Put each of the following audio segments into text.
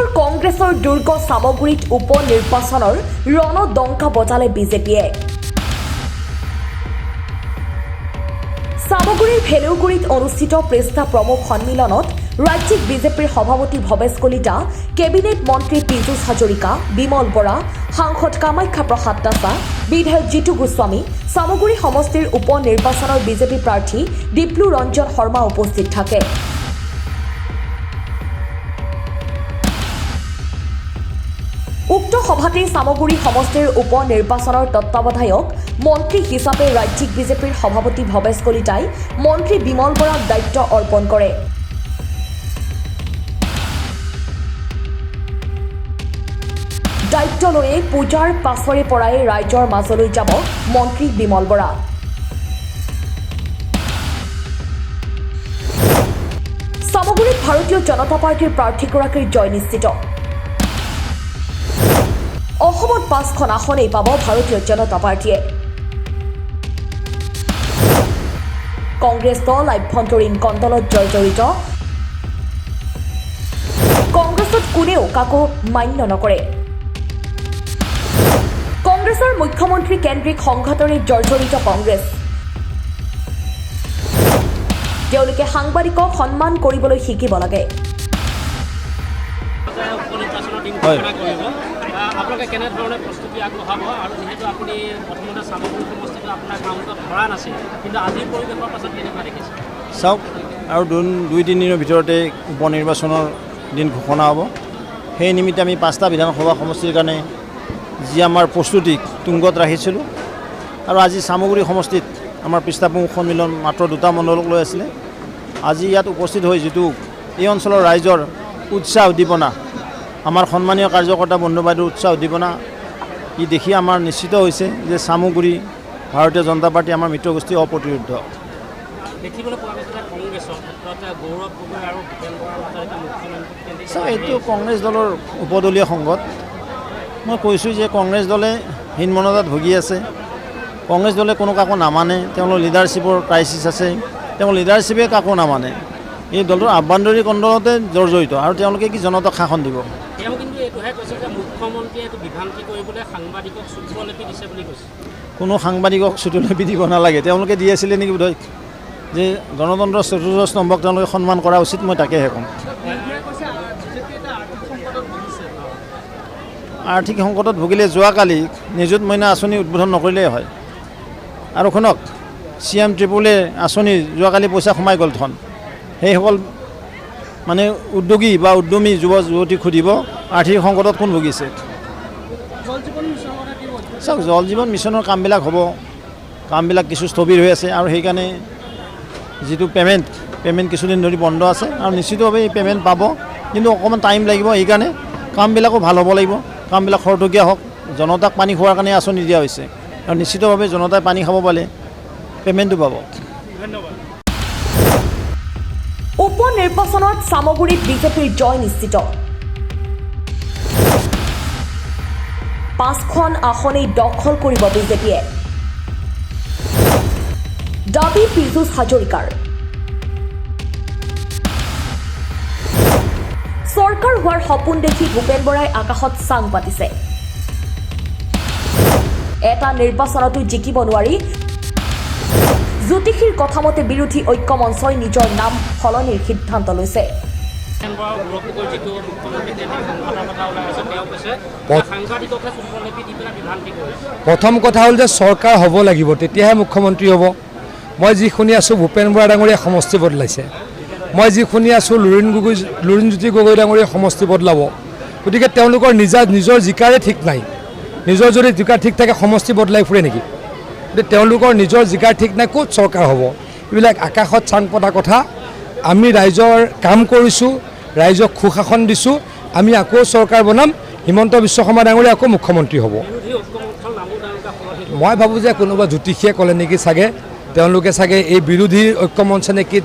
এইবাৰ কংগ্ৰেছৰ দুৰ্গ সামগ্ৰীত উপনিৰ্বাচনৰ ৰণদংকা বজালে বিজেপিয়ে। সামগ্ৰীৰ ভেলুগুৰিত অনুষ্ঠিত পৃষ্ঠা প্ৰমুখ সন্মিলনত ৰাজ্যিক বিজেপিৰ সভাপতি ভৱেশ কলিতা, কেবিনেট মন্ত্ৰী পীযুষ হাজৰিকা, বিমল বৰা, সাংসদ কামাখ্যা প্ৰসাদ দাসা, বিধায়ক জিতু গোস্বামী, সামগ্ৰী সমষ্টিৰ উপনিৰ্বাচনৰ বিজেপি প্ৰাৰ্থী দীপ্লু ৰঞ্জন শৰ্মা উপস্থিত থাকে। উক্ত সভাতেই সামগ্ৰী সমষ্টিৰ উপনিৰ্বাচনৰ তত্ত্বাৱধায়ক মন্ত্ৰী হিচাপে ৰাজ্যিক বিজেপিৰ সভাপতি ভৱেশ কলিতাই মন্ত্ৰী বিমল বৰাক দায়িত্ব অৰ্পণ কৰে। দায়িত্ব লৈয়ে পূজাৰ পাছৰে পৰাই ৰাইজৰ মাজলৈ যাব মন্ত্ৰী বিমল বৰা। সামগ্ৰীত ভাৰতীয় জনতা পাৰ্টীৰ প্ৰাৰ্থীগৰাকীৰ জয় নিশ্চিত। অসমত 5খন আসনেই পাব ভাৰতীয় জনতা পাৰ্টীয়ে। কংগ্ৰেছ দল আভ্যন্তৰীণ কণ্ডলত জৰ্জৰিত। কংগ্ৰেছত কোনেও কাকো মান্য নকৰে। কংগ্ৰেছৰ মুখ্যমন্ত্ৰী কেন্দ্ৰিক সংঘাতৰে জৰ্জৰিত কংগ্ৰেছ। তেওঁলোকে সাংবাদিকক সন্মান কৰিবলৈ শিকিব লাগে। আপোনালোকে কেনেধৰণে প্ৰস্তুতি আগবঢ়াব আৰু যিহেতু আপুনি প্ৰথমতে সামগ্ৰী সমষ্টিটো আপোনাৰ কাউণ্টত ধৰা নাছিল, কিন্তু আজিৰ পৰিৱেশৰ পাছত কেনেকুৱা দেখিছে? চাওক, আৰু 2-3 দিনৰ ভিতৰতে উপনিৰ্বাচনৰ দিন ঘোষণা হ'ব। সেই নিমিত্তে আমি 5টা বিধানসভা সমষ্টিৰ কাৰণে যি আমাৰ প্ৰস্তুতি তুংগত ৰাখিছিলোঁ, আৰু আজি সামগ্ৰী সমষ্টিত আমাৰ পৃষ্ঠা প্ৰমুখ সন্মিলন মাত্ৰ 2টা মণ্ডলক লৈ আছিলে। আজি ইয়াত উপস্থিত হৈ যিটো এই অঞ্চলৰ ৰাইজৰ উৎসাহ উদ্দীপনা, আমাৰ সন্মানীয় কাৰ্যকৰ্তা বন্ধু বাইদেউৰ উৎসাহ উদ্দীপনা, ই দেখি আমাৰ নিশ্চিত হৈছে যে সামগ্ৰী ভাৰতীয় জনতা পাৰ্টী আমাৰ মিত্ৰগোষ্ঠী অপ্ৰতিৰোধ। দেখিবলৈ পোৱা গৈছে যে কংগ্ৰেছৰ ক্ষেত্ৰত গৌৰৱ গগৈ আৰু ভূপেন বৰাৰ মাজত এটা মুখ্যমন্ত্ৰী চাওক, এইটো কংগ্ৰেছ দলৰ উপদলীয় সংগত। মই কৈছোঁ যে কংগ্ৰেছ দলে হীনমন্যতাত ভুগি আছে। কংগ্ৰেছ দলে কোনো কাকো নামানে। তেওঁলোকৰ লিডাৰশ্বিপৰ ক্ৰাইচিছ আছে। তেওঁ লিডাৰশ্বিপে কাকো নামানে। এই দলটোৰ আভ্যন্তৰীণ কণ্ডলতে জৰ্জৰিত, আৰু তেওঁলোকে কি জনতাক শাসন দিব? তেওঁ কিন্তু এইটোহে কৈছে যে মুখ্যমন্ত্ৰীয়ে এইটো বিভ্ৰান্তি কৰিবলৈ সাংবাদিকক চুটিলেপি দিছে বুলি কৈছে। কোনো সাংবাদিকক চুটিলেপি দিব নালাগে। তেওঁলোকে দি আছিলে নেকি বোধহয় যে গণতন্ত্ৰৰ 4ৰ্থ স্তম্ভক তেওঁলোকে সন্মান কৰা উচিত। মই তাকেহে ক'ম। আৰ্থিক সংকটত ভুগিলে যোৱাকালি নিযুত মইনা আঁচনি উদ্বোধন নকৰিলেই হয়। আৰু শুনক, CM AAA আঁচনি যোৱাকালি পইচা সোমাই গ'ল ধন। সেইসকল মানে উদ্যোগী বা উদ্যমী যুৱ যুৱতীক সুধিব আৰ্থিক সংকটত কোন ভুগিছে। চাওক, জল জীৱন মিছনৰ কামবিলাক হ'ব। কামবিলাক কিছু স্থবিৰ হৈ আছে, আৰু সেইকাৰণে যিটো পে'মেণ্ট কিছুদিন ধৰি বন্ধ আছে, আৰু নিশ্চিতভাৱে এই পে'মেণ্ট পাব, কিন্তু অকণমান টাইম লাগিব। সেইকাৰণে কামবিলাকো ভাল হ'ব লাগিব। কামবিলাক খৰতকীয়া হওক। জনতাক পানী খোৱাৰ কাৰণে আঁচনি দিয়া হৈছে, আৰু নিশ্চিতভাৱে জনতাই পানী খাব পালে পে'মেণ্টটো পাব। ধন্যবাদ। উপনিৰ্বাচনত সামগ্ৰীত বিজেপিৰ জয় নিশ্চিত। 5খন আসনেই দখল কৰিব বিজেপিয়ে। দাবী পীযুষ হাজৰিকাৰ। চৰকাৰ হোৱাৰ সপোন দেখি ভূপেন বৰাই আকাশত চাং পাতিছে। এটা নিৰ্বাচনতো জিকিব নোৱাৰি। জ্যোতিষীৰ কথামতে বিৰোধী ঐক্য মঞ্চই নিজৰ নাম সলনিৰ সিদ্ধান্ত লৈছে। প্ৰথম কথা হ'ল যে চৰকাৰ হ'ব লাগিব, তেতিয়াহে মুখ্যমন্ত্ৰী হ'ব। মই যি শুনি আছোঁ ভূপেন বৰা ডাঙৰীয়া সমষ্টি বদলাইছে। মই যি শুনি আছোঁ লুৰিণজ্যোতি গগৈ ডাঙৰীয়া সমষ্টি বদলাব। গতিকে তেওঁলোকৰ নিজৰ জিকাৰে ঠিক নাই। নিজৰ যদি জিকাৰ ঠিক থাকে সমষ্টি বদলাই ফুৰে নেকি? গতিকে তেওঁলোকৰ নিজৰ জিকাৰ ঠিক নাই, ক'ত চৰকাৰ হ'ব? এইবিলাক আকাশত চাং পতা কথা। আমি ৰাইজৰ কাম কৰিছোঁ, ৰাইজক সুশাসন দিছোঁ। আমি আকৌ চৰকাৰ বনাম। হিমন্ত বিশ্ব শৰ্মা ডাঙৰীয়া আকৌ মুখ্যমন্ত্ৰী হ'ব। মই ভাবোঁ যে কোনোবা জ্যোতিষীয়ে ক'লে নেকি চাগে, তেওঁলোকে চাগে এই বিৰোধী ঐক্যমঞ্চ নেকি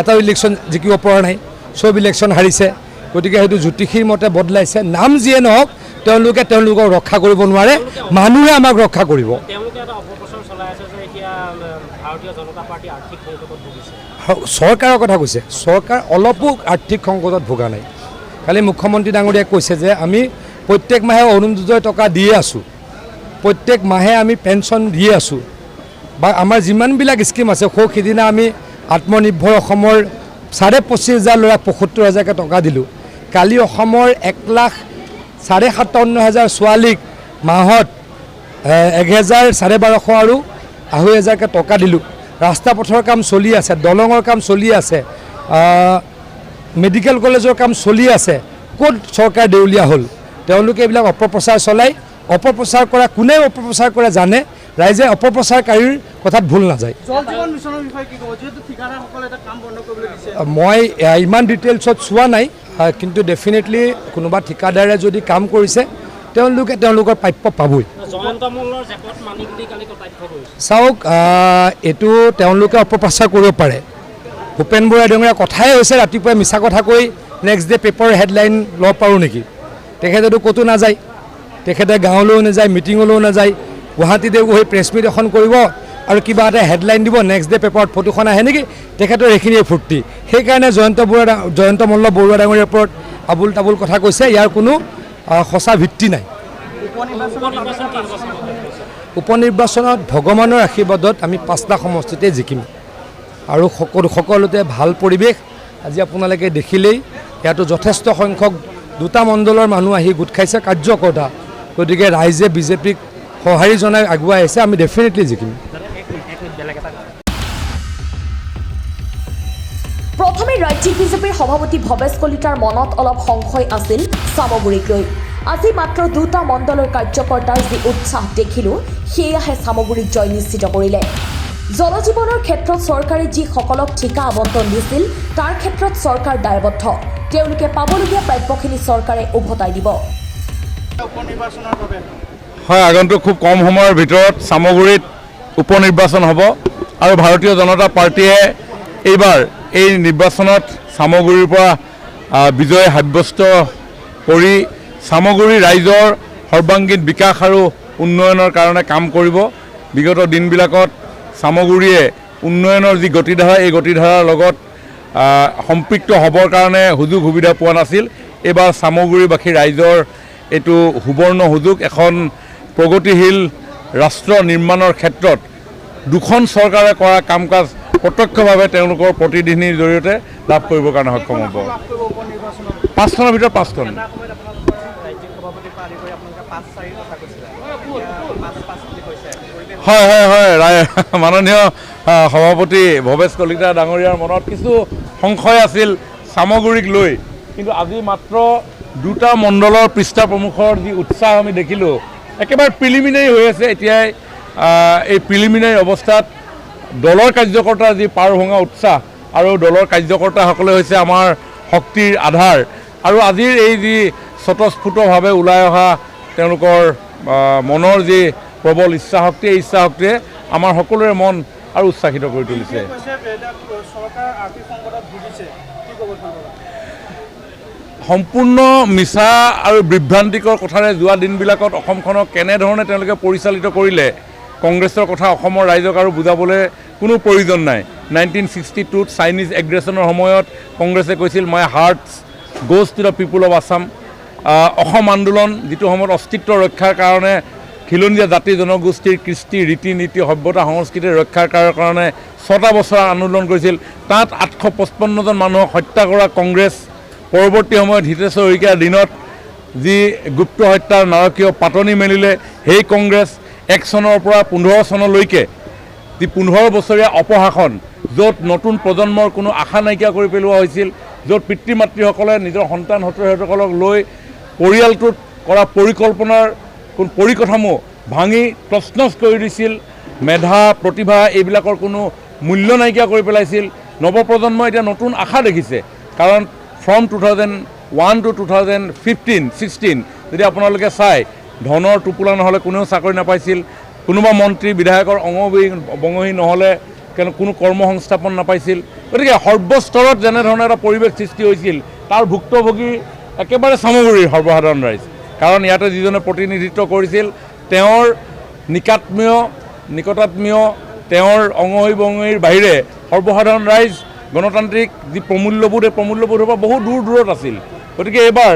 এটা ইলেকশ্যন জিকিব পৰা নাই, চব ইলেকশ্যন হাৰিছে। গতিকে সেইটো জ্যোতিষীৰ মতে বদলাইছে। নাম যিয়ে নহওক, তেওঁলোকে তেওঁলোকক ৰক্ষা কৰিব নোৱাৰে, মানুহে আমাক ৰক্ষা কৰিব। চৰকাৰৰ কথা কৈছে। চৰকাৰ অলপো আৰ্থিক সংকটত ভোগা নাই। কালি মুখ্যমন্ত্ৰী ডাঙৰীয়াই কৈছে যে আমি প্ৰত্যেক মাহে অৰুণোদয় টকা দিয়ে আছোঁ, প্ৰত্যেক মাহে আমি পেঞ্চন দিয়ে আছোঁ, বা আমাৰ যিমানবিলাক স্কিম আছে সিদিনা আমি আত্মনিৰ্ভৰ অসমৰ 25,500 ল'ৰাক 75,000কৈ টকা দিলোঁ। কালি অসমৰ 1,57,500 ছোৱালীক মাহত 1,000, 12,500 আৰু 2,500কৈ টকা দিলোঁ। ৰাস্তা পথৰ কাম চলি আছে, দলঙৰ কাম চলি আছে, মেডিকেল কলেজৰ কাম চলি আছে। ক'ত চৰকাৰ দেউলীয়া হ'ল? তেওঁলোকে এইবিলাক অপপ্ৰচাৰ চলায়। অপপ্ৰচাৰ কৰা কোনে অপপ্ৰচাৰ কৰে জানে, ৰাইজে অপপ্ৰচাৰকাৰীৰ কথাত ভুল নাযায়। মই ইমান ডিটেইলছত চোৱা নাই, কিন্তু ডেফিনেটলি কোনোবা ঠিকাদাৰে যদি কাম কৰিছে তেওঁলোকে তেওঁলোকৰ প্ৰাপ্য পাবই। চাওক, এইটো তেওঁলোকে অপপ্ৰচাৰ কৰিব পাৰে। ভূপেন বৰা ডাঙৰীয়াৰ কথাই হৈছে ৰাতিপুৱাই মিছা কথা কৈ নেক্সট ডে পেপাৰৰ হেডলাইন ল'ব পাৰোঁ নেকি? তেখেতেতো ক'তো নাযায়, তেখেতে গাঁৱলৈও নাযায়, মিটিঙলৈও নাযায়, গুৱাহাটীতে গৈ প্ৰেছ মিট এখন কৰিব আৰু কিবা এটা হেডলাইন দিব, নেক্সট ডে পেপাৰত ফটোখন আহে নেকি? তেখেতৰ এইখিনিয়ে ফূৰ্তি। সেইকাৰণে জয়ন্ত মল্ল বৰুৱা ডাঙৰীয়াৰ ওপৰত আবুল তাবুল কথা কৈছে, ইয়াৰ কোনো সঁচা ভিত্তি নাই। উপনিৰ্বাচনত ভগৱানৰ আশীৰ্বাদত আমি 5টা সমষ্টিতে জিকিম আৰু সকলোতে ভাল পৰিৱেশ। আজি আপোনালোকে দেখিলেই ইয়াতো যথেষ্ট সংখ্যক 2টা মণ্ডলৰ মানুহ আহি গোট খাইছে, কাৰ্যকৰ্তা। গতিকে ৰাইজে বিজেপিক সঁহাৰি জনাই আগুৱাই আহিছে, আমি ডেফিনেটলি জিকিম। প্ৰথমে ৰাজ্যিক বিজেপিৰ সভাপতি ভৱেশ কলিতাৰ মনত অলপ সংশয় আছিল চামগুৰিক লৈ। আজি মাত্ৰ 2টা মণ্ডলৰ কাৰ্যকৰ্তাৰ যি উৎসাহ দেখিলোঁ, সেয়াহে চামগুৰিত জয় নিশ্চিত কৰিলে। জলজীৱনৰ ক্ষেত্ৰত চৰকাৰে যিসকলক ঠিকা আবণ্টন দিছিল তাৰ ক্ষেত্ৰত চৰকাৰ দায়বদ্ধ। তেওঁলোকে পাবলগীয়া প্ৰাপ্যখিনি চৰকাৰে উভতাই দিব। হয়, আগন্তুক খুব কম সময়ৰ ভিতৰত চামগুৰিত উপনিৰ্বাচন হ'ব আৰু ভাৰতীয় জনতা পাৰ্টীয়ে এইবাৰ এই নিৰ্বাচনত চামগুৰিৰ পৰা বিজয় সাব্যস্ত কৰি চামগুৰি ৰাইজৰ সৰ্বাংগীন বিকাশ আৰু উন্নয়নৰ কাৰণে কাম কৰিব। বিগত দিনবিলাকত চামগুৰিয়ে উন্নয়নৰ যি গতিধাৰা, এই গতিধাৰাৰ লগত সম্পৃক্ত হ'বৰ কাৰণে সুযোগ সুবিধা পোৱা নাছিল। এইবাৰ চামগুৰিবাসী ৰাইজৰ এইটো সুবৰ্ণ সুযোগ। এখন প্ৰগতিশীল ৰাষ্ট্ৰ নিৰ্মাণৰ ক্ষেত্ৰত দুখন চৰকাৰে কৰা কাম কাজ প্ৰত্যক্ষভাৱে তেওঁলোকৰ প্ৰতিনিধিৰ জৰিয়তে লাভ কৰিবৰ কাৰণে সক্ষম হ'ব। 5খনৰ ভিতৰত 5খন। হয় হয় হয়, মাননীয় সভাপতি ভৱেশ কলিতা ডাঙৰীয়াৰ মনত কিছু সংশয় আছিল চামগুৰিক লৈ, কিন্তু আজি মাত্ৰ 2টা মণ্ডলৰ পৃষ্ঠা প্ৰমুখৰ যি উৎসাহ আমি দেখিলোঁ, একেবাৰে প্ৰিলিমিনাৰী হৈ আছে। এতিয়াই এই প্ৰিলিমিনাৰী অৱস্থাত দলৰ কাৰ্যকৰ্তাৰ যি পাৰ ভঙা উৎসাহ আৰু দলৰ কাৰ্যকৰ্তাসকলে হৈছে আমাৰ শক্তিৰ আধাৰ। আৰু আজিৰ এই যি স্বতঃস্ফূৰ্তভাৱে ওলাই অহা তেওঁলোকৰ মনৰ যি প্ৰবল ইচ্ছাশক্তি, এই ইচ্ছাশক্তিয়ে আমাৰ সকলোৰে মন আৰু উৎসাহিত কৰি তুলিছে। সম্পূৰ্ণ মিছা আৰু বিভ্ৰান্তিকৰ কথাৰে যোৱা দিনবিলাকত অসমখনক কেনেধৰণে তেওঁলোকে পৰিচালিত কৰিলে, কংগ্ৰেছৰ কথা অসমৰ ৰাইজক আৰু বুজাবলৈ কোনো প্ৰয়োজন নাই। 1962ত চাইনিজ এগ্ৰেছনৰ সময়ত কংগ্ৰেছে কৈছিল my hearts goes to the people of Assam. Assam আন্দোলন যিটো সময়ত অস্তিত্ব ৰক্ষাৰ কাৰণে খিলঞ্জীয়া জাতি জনগোষ্ঠীৰ কৃষ্টি ৰীতি নীতি সভ্যতা সংস্কৃতি ৰক্ষাৰ কাৰণে 6টা বছৰ আন্দোলন কৰিছিল। তাত 855জন মানুহক হত্যা কৰা কংগ্ৰেছ, পৰৱৰ্তী সময়ত হিতেশ্বৰ শইকীয়াৰ দিনত যি গুপ্ত হত্যাৰ নাৰকীয় পাতনি মেলিলে সেই কংগ্ৰেছ, 1 চনৰ পৰা 15 চনলৈকে যি 15 বছৰীয়া অপশাসন, য'ত নতুন প্ৰজন্মৰ কোনো আশা নাইকিয়া কৰি পেলোৱা হৈছিল, য'ত পিতৃ মাতৃসকলে নিজৰ সন্তান সন্ততিসকলক লৈ পৰিয়ালটোত কৰা পৰিকল্পনাৰ পৰিকাঠামো ভাঙি তছনছ কৰি দিছিল, মেধা প্ৰতিভা এইবিলাকৰ কোনো মূল্য নাইকিয়া কৰি পেলাইছিল। নৱপ্ৰজন্মই এতিয়া নতুন আশা দেখিছে, কাৰণ ফ্ৰম 2001 to 2015-16 যদি আপোনালোকে চাই, ধনৰ টোপোলা নহ'লে কোনেও চাকৰি নাপাইছিল, কোনোবা মন্ত্ৰী বিধায়কৰ বঙহী নহ'লে কোনো কৰ্মসংস্থাপন নাপাইছিল। গতিকে সৰ্বস্তৰত যেনেধৰণে এটা পৰিৱেশ সৃষ্টি হৈছিল, তাৰ ভুক্তভোগী একেবাৰে চামগুৰিৰ সৰ্বসাধাৰণ ৰাইজ। কাৰণ ইয়াতে যিজনে প্ৰতিনিধিত্ব কৰিছিল, তেওঁৰ নিকটাত্মীয় তেওঁৰ বঙহীৰ বাহিৰে সৰ্বসাধাৰণ ৰাইজ গণতান্ত্ৰিক যি প্ৰমূল্যবোধ, এই প্ৰমূল্যবোধৰ পৰা বহু দূৰত আছিল। গতিকে এইবাৰ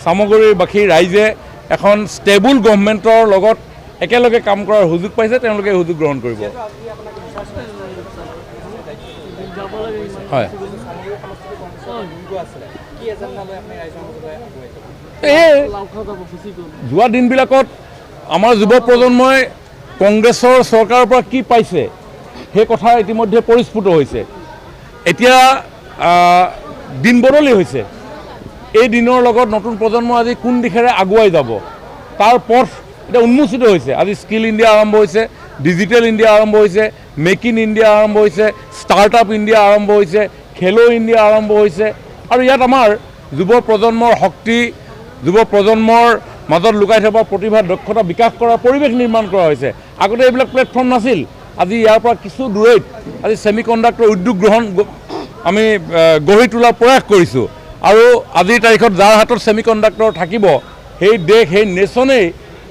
চামগুৰিবাসী ৰাইজে এখন ষ্টেবল গভৰ্ণমেণ্টৰ লগত একেলগে কাম কৰাৰ সুযোগ পাইছে, তেওঁলোকে এই সুযোগ গ্ৰহণ কৰিব। হয়, যোৱা দিনবিলাকত আমাৰ যুৱ প্ৰজন্মই কংগ্ৰেছৰ চৰকাৰৰ পৰা কি পাইছে সেই কথা ইতিমধ্যে পৰিস্ফুট হৈছে। এতিয়া দিন বদলি হৈছে, এই দিনৰ লগত নতুন প্ৰজন্ম আজি কোন দিশেৰে আগুৱাই যাব তাৰ পথ এতিয়া উন্মোচিত হৈছে। আজি স্কিল ইণ্ডিয়া আৰম্ভ হৈছে, ডিজিটেল ইণ্ডিয়া আৰম্ভ হৈছে, মেক ইন ইণ্ডিয়া আৰম্ভ হৈছে, ষ্টাৰ্টআপ ইণ্ডিয়া আৰম্ভ হৈছে, খেলো ইণ্ডিয়া আৰম্ভ হৈছে। আৰু ইয়াত আমাৰ যুৱ প্ৰজন্মৰ শক্তি, যুৱ প্ৰজন্মৰ মাজত লুকাই থকা প্ৰতিভা, দক্ষতা বিকাশ কৰাৰ পৰিৱেশ নিৰ্মাণ কৰা হৈছে। আগতে এইবিলাক প্লেটফৰ্ম নাছিল। আজি ইয়াৰ পৰা কিছু দূৰৈত আজি ছেমি কণ্ডাক্টৰ উদ্যোগ আমি গঢ়ি তোলাৰ প্ৰয়াস কৰিছোঁ। আৰু আজিৰ তাৰিখত যাৰ হাতত ছেমি কণ্ডাক্টৰ থাকিব সেই দেশ, সেই নেশ্যনেই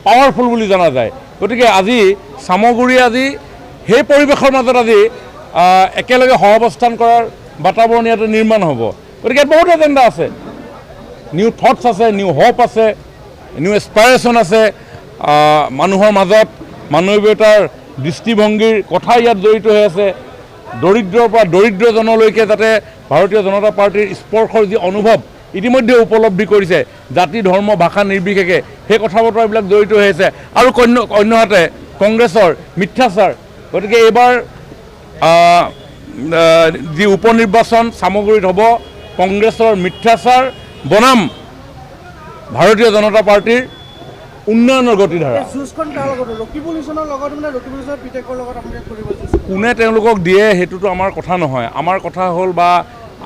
পাৱাৰফুল বুলি জনা যায়। গতিকে আজি চামগুৰি আজি সেই পৰিৱেশৰ মাজত আজি একেলগে সহাৱস্থান কৰাৰ বাতাবৰণ ইয়াতে নিৰ্মাণ হ'ব। গতিকে ইয়াত বহুত এজেণ্ডা আছে, নিউ থটছ আছে, নিউ হোপ আছে, নিউ এছপাইৰেশ্যন আছে। মানুহৰ মাজত মানৱীয়তাৰ দৃষ্টিভংগীৰ কথা ইয়াত জড়িত হৈ আছে। দৰিদ্ৰৰ পৰা দৰিদ্ৰজনলৈকে যাতে ভাৰতীয় জনতা পাৰ্টীৰ স্পৰ্শৰ যি অনুভৱ ইতিমধ্যে উপলব্ধি কৰিছে, জাতি ধৰ্ম ভাষা নিৰ্বিশেষে সেই কথা বতৰাবিলাক জড়িত হৈ আছে। আৰু অন্যহাতে কংগ্ৰেছৰ মিথ্যাচাৰ। গতিকে এইবাৰ যি উপ নিৰ্বাচন চামগুৰিত হ'ব, কংগ্ৰেছৰ মিথ্যাচাৰ বনাম ভাৰতীয় জনতা পাৰ্টীৰ উন্নয়নৰ গতিধাৰা। কোনে তেওঁলোকক দিয়ে সেইটোতো আমাৰ কথা নহয়। আমাৰ কথা হ'ল বা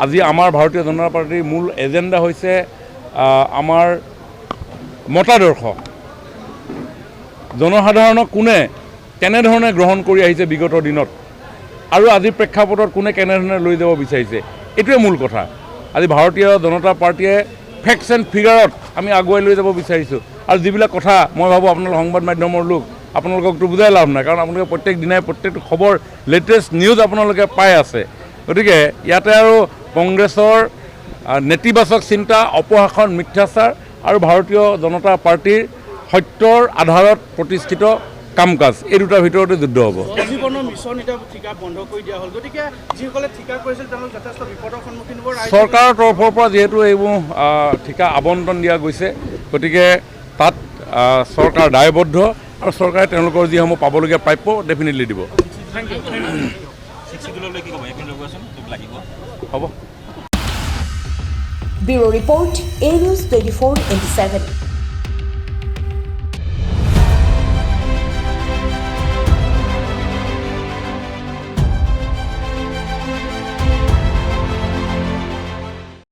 আজি আমাৰ ভাৰতীয় জনতা পাৰ্টীৰ মূল এজেণ্ডা হৈছে আমাৰ মতাদৰ্শ। জনসাধাৰণক কোনে কেনেধৰণে গ্ৰহণ কৰি আহিছে বিগত দিনত, আৰু আজিৰ প্ৰেক্ষাপটত কোনে কেনেধৰণে লৈ যাব বিচাৰিছে, এইটোৱে মূল কথা। আজি ভাৰতীয় জনতা পাৰ্টীয়ে ফেক্টছ এণ্ড ফিগাৰত আমি আগুৱাই লৈ যাব বিচাৰিছোঁ। আৰু যিবিলাক কথা মই ভাবোঁ আপোনালোক সংবাদ মাধ্যমৰ লোক, আপোনালোককতো বুজাই লাভ নাই, কাৰণ আপোনালোকে প্ৰত্যেক দিনাই প্ৰত্যেকটো খবৰ লেটেষ্ট নিউজ আপোনালোকে পাই আছে। গতিকে ইয়াতে আৰু কংগ্ৰেছৰ নেতিবাচক চিন্তা, অপশাসন, মিথ্যাচাৰ আৰু ভাৰতীয় জনতা পাৰ্টীৰ সত্যৰ আধাৰত প্ৰতিষ্ঠিত কাম কাজ, এই দুটাৰ ভিতৰতে যুদ্ধ হ'ব। চৰকাৰৰ তৰফৰ পৰা যিহেতু এইবোৰ ঠিকা আবণ্টন দিয়া গৈছে, গতিকে তাত চৰকাৰ দায়বদ্ধ, আৰু চৰকাৰে তেওঁলোকৰ যিসমূহ পাবলগীয়া প্ৰাপ্য ডেফিনেটলি দিব। হ'ব। Bureau report, A News 24/7।